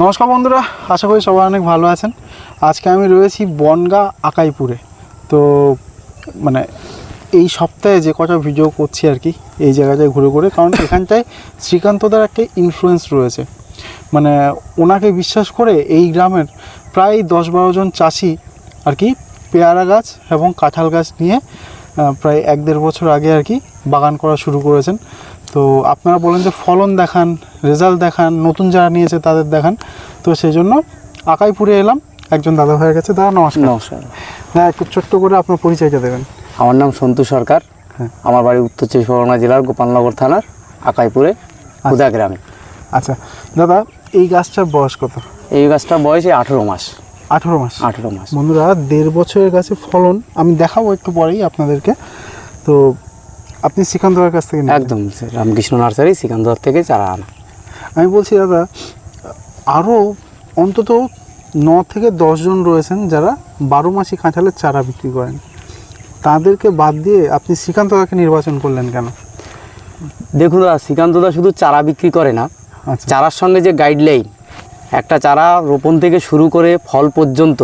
নমস্কার বন্ধুরা, আশা করি সবাই অনেক ভালো আছেন। আজকে আমি রয়েছি বনগাঁ আকাইপুরে। তো মানে এই সপ্তাহে যে কটা ভিডিও করছি আর কি এই জায়গাটায় ঘুরে ঘুরে, কারণ এখানটায় শ্রীকান্তদার একটা ইনফ্লুয়েন্স রয়েছে। মানে ওনাকে বিশ্বাস করে এই গ্রামের প্রায় 10-12 জন চাষি আর কি পেয়ারা গাছ এবং কাঁঠাল গাছ নিয়ে প্রায় 1-1.5 বছর আগে আর কি বাগান করা শুরু করেছেন। তো আপনারা বলেন যে ফলন দেখান, রেজাল্ট দেখান, নতুন যারা নিয়েছে তাদের দেখান। তো সেই জন্য আকাইপুরে এলাম একজন দাদা ভাইয়ের কাছে। দাদা নমস্কার। নমস্কার। হ্যাঁ, একটু ছোট্ট করে আপনার পরিচয়টা দেবেন। আমার নাম সন্তু সরকার। হ্যাঁ, আমার বাড়ি উত্তর 24 পরগনা জেলার গোপালনগর থানার আকাইপুরে খুদা গ্রামে। আচ্ছা দাদা, এই গাছটার বয়স কত? এই গাছটার বয়স 18 মাস। 18 মাস। 18 মাস বন্ধুরা, 1.5 বছরের গাছে ফলন আমি দেখাবো একটু পরেই আপনাদেরকে। তো আপনি শ্রীকান্তদার কাছ থেকে একদম রামকৃষ্ণ নার্সারি সিকান্দর থেকে চারা আনা। আমি বলছি দাদা, আরও অন্তত 9 থেকে 10 জন রয়েছেন যারা 12 মাসি কাঁঠালের চারা বিক্রি করেন। তাদেরকে বাদ দিয়ে আপনি শ্রীকান্তদাকে নির্বাচন করলেন কেন? দেখুন দাদা, শ্রীকান্তদা শুধু চারা বিক্রি করে না, আচ্ছা, চারার সঙ্গে যে গাইডলাইন, একটা চারা রোপণ থেকে শুরু করে ফল পর্যন্ত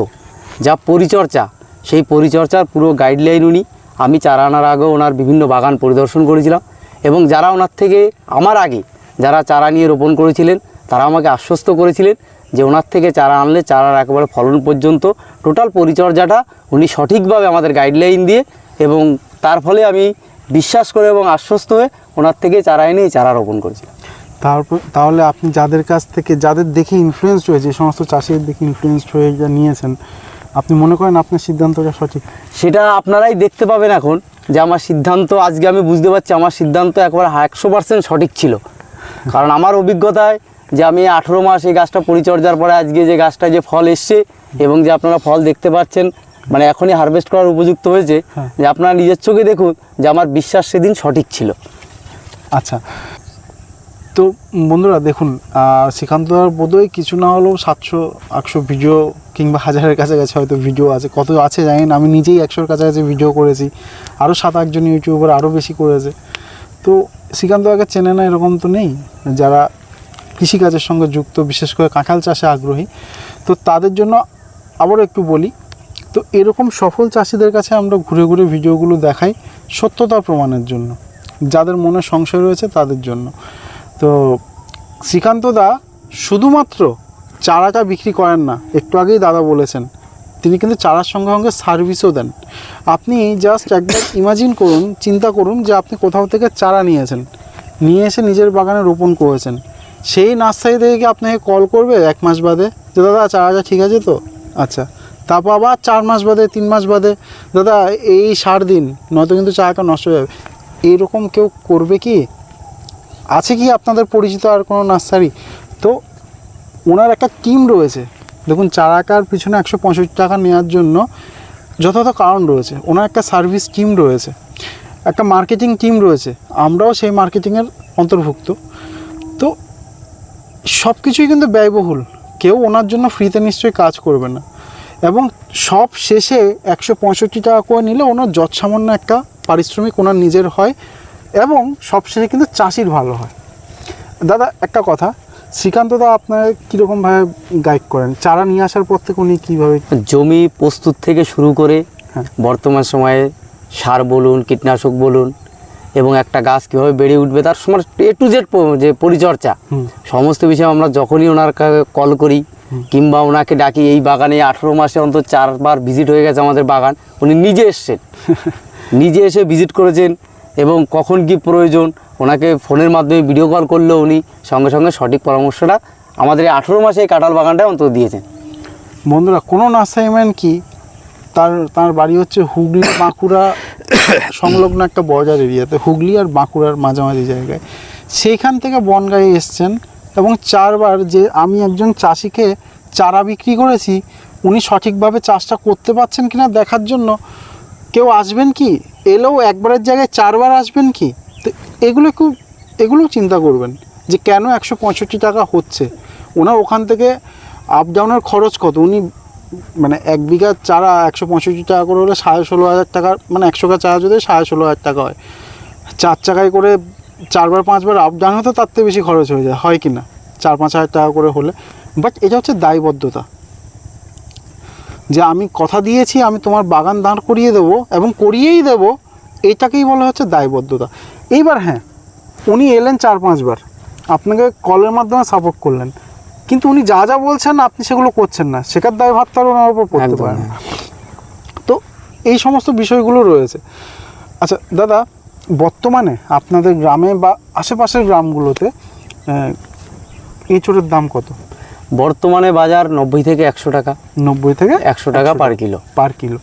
যা পরিচর্যা, সেই পরিচর্যার পুরো গাইডলাইন উনি। আমি চারা আনার আগেও ওনার বিভিন্ন বাগান পরিদর্শন করেছিলাম, এবং যারা ওনার থেকে আমার আগে যারা চারা নিয়ে রোপণ করেছিলেন তারা আমাকে আশ্বস্ত করেছিলেন যে ওনার থেকে চারা আনলে চারার একেবারে ফলন পর্যন্ত টোটাল পরিচর্যাটা উনি সঠিকভাবে আমাদের গাইডলাইন দিয়ে, এবং তার ফলে আমি বিশ্বাস করে এবং আশ্বস্ত হয়ে ওনার থেকে চারা এনে এই চারা রোপণ করেছিলাম। তাহলে আপনি যাদের কাছ থেকে, যাদের দেখে ইনফ্লুয়েন্সড হয়ে, যে সমস্ত চাষিদের দেখে ইনফ্লুয়েন্সড হয়ে যা নিয়েছেন, আপনি মনে করেন আপনার সিদ্ধান্তটা সঠিক? সেটা আপনারাই দেখতে পাবেন এখন, যে আমার সিদ্ধান্ত আজকে আমি বুঝতে পারছি আমার সিদ্ধান্ত একবারে 100% সঠিক ছিল। কারণ আমার অভিজ্ঞতায় যে আমি 18 মাস এই গাছটা পরিচর্যার পরে আজকে যে গাছটা যে ফল এসছে, এবং যে আপনারা ফল দেখতে পাচ্ছেন, মানে এখনই হারভেস্ট করার উপযুক্ত হয়েছে, যে আপনারা নিজের চোখে দেখুন যে আমার বিশ্বাস সেদিন সঠিক ছিল। আচ্ছা, তো বন্ধুরা দেখুন, শ্রীকান্তদার বোধহয় কিছু না হলেও 700-800 ভিডিও কিংবা 1000-এর কাছাকাছি হয়তো ভিডিও আছে। কত আছে জানি না, আমি নিজেই 100-এর কাছাকাছি ভিডিও করেছি, আরও 7-8 জন ইউটিউবার আরও বেশি করেছে। তো শ্রীকান্তদাকে চেনে না এরকম তো নেই, যারা কৃষিকাজের সঙ্গে যুক্ত, বিশেষ করে কাঁঠাল চাষে আগ্রহী। তো তাদের জন্য আবারও একটু বলি, তো এরকম সফল চাষিদের কাছে আমরা ঘুরে ঘুরে ভিডিওগুলো দেখাই সত্যতা প্রমাণের জন্য, যাদের মনে সংশয় রয়েছে তাদের জন্য। তো শ্রীকান্তদা শুধুমাত্র চারাটা বিক্রি করেন না, একটু আগেই দাদা বলেছেন, তিনি কিন্তু চারার সঙ্গে সঙ্গে সার্ভিসও দেন। আপনি জাস্ট একবার ইমাজিন করুন, চিন্তা করুন যে আপনি কোথাও থেকে চারা নিয়েছেন, নিয়ে এসে নিজের বাগানে রোপণ করেছেন। সেই নার্সারি থেকে কি আপনাকে কল করবে 1 মাস বাদে যে দাদা চারাটা ঠিক আছে তো? আচ্ছা, তারপর আবার 4 মাস বাদে, 3 মাস বাদে, দাদা এই সার দিন, নয়তো কিন্তু চারাটা নষ্ট হয়ে যাবে। এইরকম কেউ করবে কি? আছে কি আপনাদের পরিচিত আর কোনো নার্সারি? তো ওনার একটা টিম রয়েছে। দেখুন, চারাটার পিছনে 165 টাকা নেওয়ার জন্য যথাযথ কারণ রয়েছে। ওনার একটা সার্ভিস টিম রয়েছে, একটা মার্কেটিং টিম রয়েছে, আমরাও সেই মার্কেটিংয়ের অন্তর্ভুক্ত। তো সব কিছুই কিন্তু ব্যয়বহুল, কেউ ওনার জন্য ফ্রিতে নিশ্চয়ই কাজ করবে না। এবং সব শেষে 165 টাকা করে নিলে ওনার যৎসামান্য একটা পারিশ্রমিক ওনার নিজের হয়, এবং সবশেষে কিন্তু চাষির ভালো হয়। দাদা একটা কথা, শ্রীকান্তদা আপনার কীরকমভাবে গাইড করেন? চারা নিয়ে আসার পর থেকে উনি কীভাবে জমি প্রস্তুত থেকে শুরু করে বর্তমান সময়ে সার বলুন, কীটনাশক বলুন, এবং একটা গাছ কীভাবে বেড়ে উঠবে তার সময় A to Z যে পরিচর্যা, সমস্ত বিষয়ে আমরা যখনই ওনার কল করি কিংবা ওনাকে ডাকি, এই বাগানে 18 মাসে অন্তত 4 বার ভিজিট হয়ে গেছে আমাদের বাগান। উনি নিজে এসছেন, নিজে এসে ভিজিট করেছেন, এবং কখন কি প্রয়োজন ওনাকে ফোনের মাধ্যমে ভিডিও কল করলেও উনি সঙ্গে সঙ্গে সঠিক পরামর্শটা আমাদের এই 18 মাসে এই কাঁঠাল বাগানটায় অন্তত দিয়েছেন। বন্ধুরা, কোনো নার্সারিম্যান কি তার বাড়ি হচ্ছে হুগলি বাঁকুড়া সংলগ্ন একটা বর্ডার এরিয়াতে, হুগলি আর বাঁকুড়ার মাঝামাঝি জায়গায়, সেইখান থেকে বনগাঁয়ে এসছেন, এবং 4 বার যে আমি একজন চাষিকে চারা বিক্রি করেছি, উনি সঠিকভাবে চাষটা করতে পারছেন কিনা দেখার জন্য কেউ আসবেন কি? এলেও একবারের জায়গায় 4 বার আসবেন কি? তো এগুলো চিন্তা করবেন যে কেন 165 টাকা হচ্ছে। ওনার ওখান থেকে আপ ডাউনের খরচ কত? উনি মানে 1 বিঘা চারা 165 টাকা করে হলে 16,500 টাকা, মানে 100 টাকা চারা যদি 16,500 টাকা হয়, 4 চাকায় করে 4 বার 5 বার আপ ডাউন হতো, তার থেকে বেশি খরচ হয়ে যায়, হয় কি না? 4-5 হাজার টাকা করে হলে বাট এটা হচ্ছে দায়বদ্ধতা, যে আমি কথা দিয়েছি আমি তোমার বাগান দাঁড় করিয়ে দেবো এবং করিয়েই দেবো, এটাকেই বলা হচ্ছে দায়বদ্ধতা। এইবার হ্যাঁ, উনি এলেন 4-5 বার, আপনাকে কলের মাধ্যমে সাপোর্ট করলেন, কিন্তু উনি যা যা বলছেন আপনি সেগুলো করছেন না, শেখার দায়ভার তো আর ওনার উপর পড়তে একদম, পারে না। হ্যাঁ। তো এই সমস্ত বিষয়গুলো রয়েছে। আচ্ছা দাদা, বর্তমানে আপনাদের গ্রামে বা আশেপাশের গ্রামগুলোতে এঁচোড়ের দাম কত? বর্তমানে বাজার 90 থেকে 100 টাকা, 90 থেকে 100 টাকা পার কিলো। Per kilo.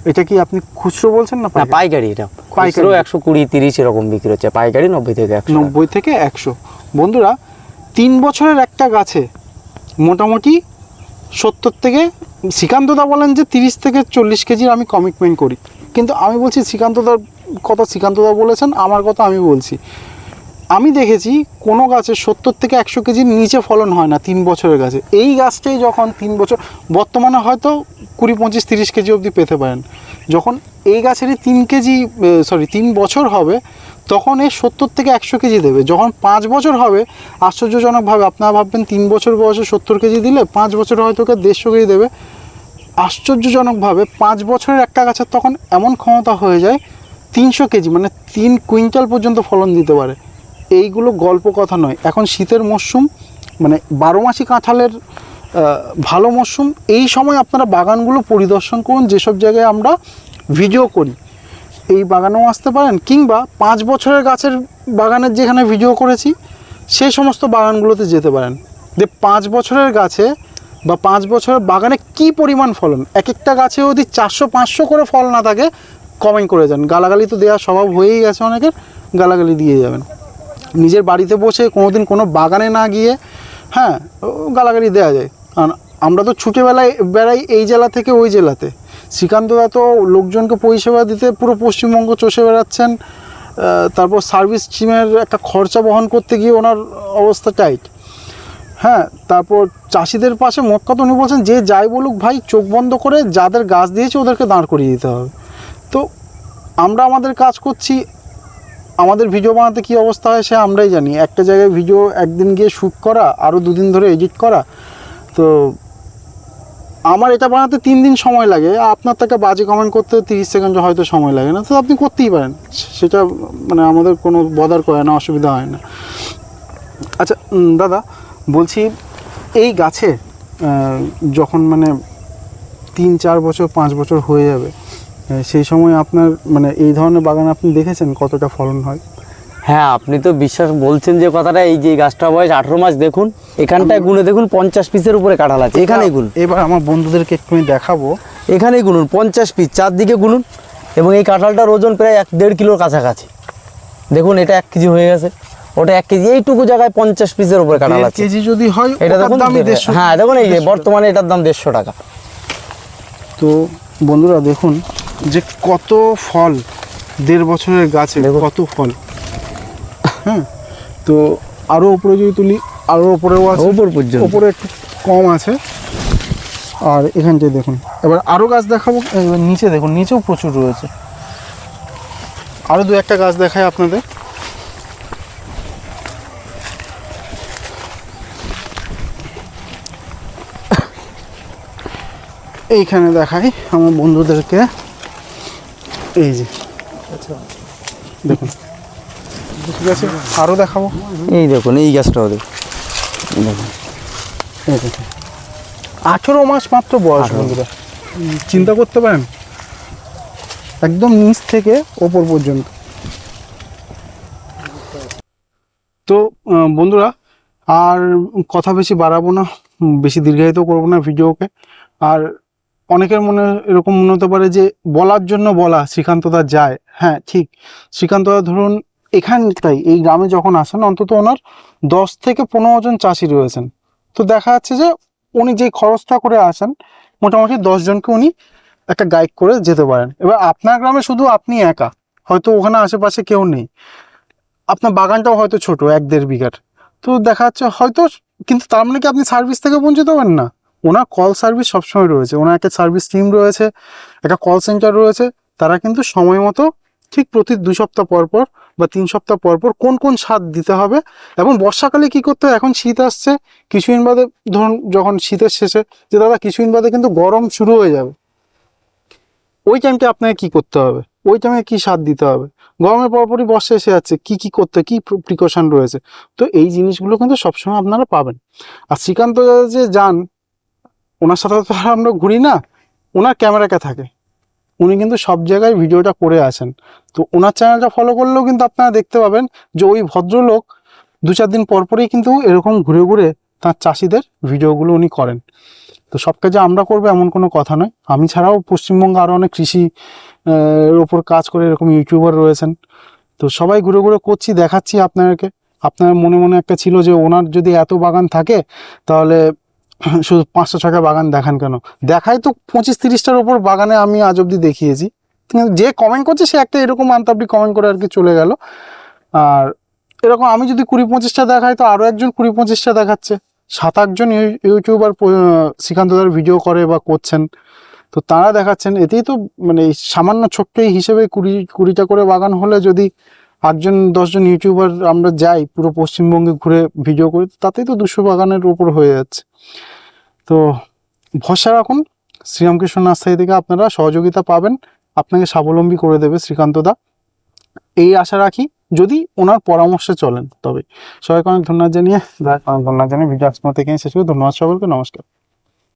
এটা কি আপনি খুচরো বলছেন না না, পাইকারি। এটা পাইকারি 120, 30 এরকম বিক্রি হচ্ছে, পাইকারি 90 থেকে 100। 90 থেকে 100। বন্ধুরা, 3 বছরের একটা গাছে মোটামুটি 70 থেকে, শ্রীকান্তদা বলেন যে 30 থেকে 40 কেজির আমি কমিটমেন্ট করি, কিন্তু আমি বলছি শ্রীকান্তদার কথা শ্রীকান্তদা বলেছেন, আমার কথা আমি বলছি। আমি দেখেছি কোনো গাছে 70 থেকে 100 কেজির নিচে ফলন হয় না 3 বছরের গাছে। এই গাছটাই যখন 3 বছর, বর্তমানে হয়তো 20, 25, 30 কেজি অবধি পেতে পারেন। যখন এই গাছেরই 3 বছর হবে, তখন এই 70 থেকে 100 কেজি দেবে। যখন 5 বছর হবে, আশ্চর্যজনকভাবে আপনারা ভাববেন 3 বছর বয়সে 70 কেজি দিলে 5 বছর হয়তো ওকে 150 কেজি দেবে। আশ্চর্যজনকভাবে 5 বছরের একটা গাছের তখন এমন ক্ষমতা হয়ে যায় 300 কেজি, মানে 3 কুইন্টাল পর্যন্ত ফলন দিতে পারে। এইগুলো গল্প কথা নয়। এখন শীতের মরশুম, মানে 12 মাসি কাঁঠালের ভালো মরশুম। এই সময় আপনারা বাগানগুলো পরিদর্শন করুন, যেসব জায়গায় আমরা ভিডিও করি এই বাগানেও আসতে পারেন, কিংবা 5 বছরের গাছের বাগানের যেখানে ভিডিও করেছি সেই সমস্ত বাগানগুলোতে যেতে পারেন। যে 5 বছরের গাছে বা 5 বছরের বাগানে কি পরিমাণ ফলন। এক একটা গাছে যদি 400-500 করে ফল না থাকে, কমেন্ট করে যান। গালাগালি তো দেওয়ার স্বভাব হয়েই গেছে অনেকের, গালাগালি দিয়ে যাবেন। নিজের বাড়িতে বসে কোনোদিন কোনো বাগানে না গিয়ে হ্যাঁ গালাগালি দেওয়া যায়। কারণ আমরা তো ছুটে বেড়াই এই জেলা থেকে ওই জেলাতে। শ্রীকান্তদা তো লোকজনকে পরিষেবা দিতে পুরো পশ্চিমবঙ্গ চষে বেড়াচ্ছেন, তারপর সার্ভিস টিমের একটা খরচা বহন করতে গিয়ে ওনার অবস্থা টাইট। হ্যাঁ, তারপর চাষিদের পাশে মোট কথা উনি বলছেন, যে যাই বলুক ভাই, চোখ বন্ধ করে যাদের গাছ দিয়েছে ওদেরকে দাঁড় করিয়ে দিতে হবে। তো আমরা আমাদের কাজ করছি, আমাদের ভিডিও বানাতে কী অবস্থা হয় সে আমরাই জানি। একটা জায়গায় ভিডিও একদিন গিয়ে শ্যুট করা, আরও 2 দিন ধরে এডিট করা। তো আমার এটা বানাতে 3 দিন সময় লাগে, আপনার তাকে বাজে কমেন্ট করতে 30 সেকেন্ড হয়তো সময় লাগে না, তো আপনি করতেই পারেন। সেটা মানে আমাদের কোনো বদার করে না, অসুবিধা হয় না। আচ্ছা দাদা, বলছি এই গাছে যখন মানে 3-4 বছর 5 বছর হয়ে যাবে, সেই সময় আপনার মানে এই ধরনের বাগান আপনি দেখেছেন কতটা ফলন হয়? হ্যাঁ, আপনি তো বিশ্বাস বলছেন যে কথাটা, এই যে গাছটা বয়স 18 মাস, দেখুন এখানটায় গুনে দেখুন 50 পিসের উপরে কাঁঠাল আছে। এখানেই গুনুন, এবার আমার বন্ধুদেরকে একটু দেখাবো। এখানেই গুনুন 50 পিস, চারদিকে গুনুন। এবং এই কাঁঠালটার ওজন প্রায় 1-1.5 কিলোর কাছাকাছি। দেখুন এটা 1 কেজি হয়ে গেছে, ওটা 1 কেজি। এইটুকু জায়গায় 50 পিসের উপরে কাঁঠাল আছে। 1 কেজি যদি হয়, এটা দেখুন, হ্যাঁ দেখুন এই যে বর্তমানে এটার দাম 150 টাকা। তো বন্ধুরা দেখুন যে কত ফল, 1.5 বছরের গাছে কত ফল। হ্যাঁ, তো আরও উপরে যদি তুলি, আরও উপরেও আছে, উপর পর্যন্ত, উপরে একটু কম আছে। আর এখানটায় দেখুন, এবার আরও গাছ দেখাবো। এবার নিচে দেখুন, নিচেও প্রচুর রয়েছে। আরও 2-1টা গাছ দেখায় আপনাদের। এইখানে দেখাই আমার বন্ধুদেরকে, এই যে দেখুন, ঠিক আছে। আরও দেখাবো, এই দেখুন এই গাছটাও দেখুন, দেখুন এই দেখুন 18 মাস মাত্র বয়স। বন্ধুরা চিন্তা করতে পারেন, একদম নিচ থেকে ওপর পর্যন্ত। তো বন্ধুরা আর কথা বেশি বাড়াবো না, বেশি দীর্ঘায়িত করবো না ভিডিওকে। আর অনেকের মনে এরকম মনে হতে পারে যে বলার জন্য বলা, শ্রীকান্তদা যায়। হ্যাঁ ঠিক, শ্রীকান্তদা ধরুন এখানটাই এই গ্রামে যখন আসেন, অন্তত ওনার 10 থেকে 15 জন চাষি রয়েছেন। তো দেখা যাচ্ছে যে উনি যে খরচটা করে আসেন, মোটামুটি 10 জনকে উনি একটা গাইড করে যেতে পারেন। এবার আপনার গ্রামে শুধু আপনি একা, হয়তো ওখানে আশেপাশে কেউ নেই, আপনার বাগানটাও হয়তো ছোট 1-1.5 বিঘার। তো দেখা যাচ্ছে হয়তো, কিন্তু তার মানে কি আপনি সার্ভিস থেকে বঞ্চিত হবেন না? ওনার কল সার্ভিস সবসময় রয়েছে, ওনার একটা সার্ভিস টিম রয়েছে, একটা কল সেন্টার রয়েছে। তারা কিন্তু সময় মতো ঠিক প্রতি 2 সপ্তাহ পর পর বা 3 সপ্তাহ পর পর কোন কোন সার দিতে হবে, এবং বর্ষাকালে কি করতে হবে, এখন শীত আসছে কিছুদিন বাদে, ধরুন যখন শীতের শেষে যে দাদা কিছুদিন বাদে কিন্তু গরম শুরু হয়ে যাবে, ওই টাইমটা আপনাকে কি করতে হবে, ওই টাইমে কি সার দিতে হবে, গরমের পরপরই বর্ষা এসে যাচ্ছে কি কি করতে, কি প্রিকশন রয়েছে। তো এই জিনিসগুলো কিন্তু সবসময় আপনারা পাবেন। আর শ্রীকান্ত দাদা যে যান, ওনার সাথে তো আর আমরা ঘুরি না, ওনার ক্যামেরাকে থাকে, উনি কিন্তু সব জায়গায় ভিডিওটা করে আসেন। তো ওনার চ্যানেলটা ফলো করলেও কিন্তু আপনারা দেখতে পাবেন যে ওই ভদ্রলোক 2-4 দিন পর পরই কিন্তু এরকম ঘুরে ঘুরে তার চাষিদের ভিডিওগুলো উনি করেন। তো সব কাজে আমরা করবো এমন কোনো কথা নয়, আমি ছাড়াও পশ্চিমবঙ্গে আরও অনেক কৃষি এর ওপর কাজ করে এরকম ইউটিউবার রয়েছেন। তো সবাই ঘুরে ঘুরে করছি, দেখাচ্ছি আপনাদেরকে। আপনার মনে মনে একটা ছিল যে ওনার যদি এত বাগান থাকে তাহলে শুধু 500-6টা বাগান দেখান কেন, দেখাই তো 25-30টার ওপর বাগানে আমি আজ অব্দি দেখিয়েছি। কিন্তু যে কমেন্ট করছে সে একটা এরকম আন্তাবড়ি কমেন্ট করে আর কি চলে গেল। আর এরকম আমি যদি 20-25টা দেখাই তো আরও একজন 20-25টা দেখাচ্ছে, 7-8জন ইউটিউবার শ্রীকান্তদার ভিডিও করে বা করছেন, তো তারা দেখাচ্ছেন। এতেই তো মানে এই সামান্য ছোট্ট এই হিসেবে 20-20টা করে বাগান হলে যদি 8-10জন ইউটিউবার আমরা যাই পুরো পশ্চিমবঙ্গে ঘুরে ভিডিও করি, তাতেই তো 200 বাগানের উপর হয়ে যাচ্ছে। তো ভরসা রাখুন, শ্রীরামকৃষ্ণ নার্সারি থেকে আপনারা সহযোগিতা পাবেন, আপনাকে স্বাবলম্বী করে দেবে শ্রীকান্তদা, এই আশা রাখি, যদি ওনার পরামর্শে চলেন তবে। সবাইকে অনেক ধন্যবাদ জানিয়ে ভিডিও আজকের মতো এখানে শেষ করি। ধন্যবাদ সকলকে, নমস্কার।